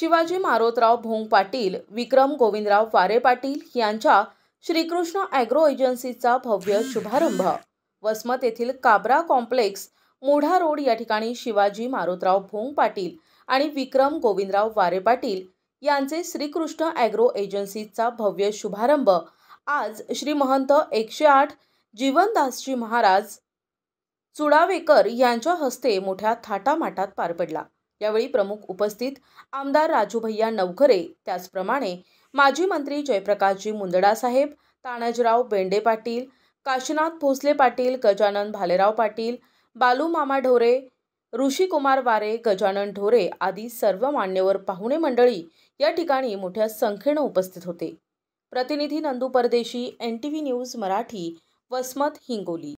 शिवाजी मारोतराव भोंग पाटील, विक्रम गोविंदराव वारे पाटील यांच्या श्रीकृष्ण ॲग्रो एजन्सीचा भव्य शुभारंभ। वसमत येथील काबरा कॉम्प्लेक्स मोढा रोड या ठिकाणी शिवाजी मारोतराव भोंग पाटील आणि विक्रम गोविंदराव वारे पाटील यांचे श्रीकृष्ण ॲग्रो एजन्सीचा भव्य शुभारंभ आज श्री महंत 108 जीवनदासजी महाराज चुडावेकर यांच्या हस्ते मोठ्या थाटामाटात पार पडला। यावेळी प्रमुख उपस्थित आमदार राजूभैया नवघरे, त्याचप्रमाणे माजी मंत्री जयप्रकाशजी मुंदडा साहेब, तानाजीराव बेंडे पाटील, काशीनाथ भोसले पाटील, गजानन भालेराव पाटील, बालू मामा ढोरे, ऋषिकुमार वारे, गजानन ढोरे आदी सर्व मान्यवर पाहुणे मंडळी या ठिकाणी मोठ्या संख्येने उपस्थित होते। प्रतिनिधी नंदू परदेशी, NTV न्यूज मराठी, वसमत, हिंगोली।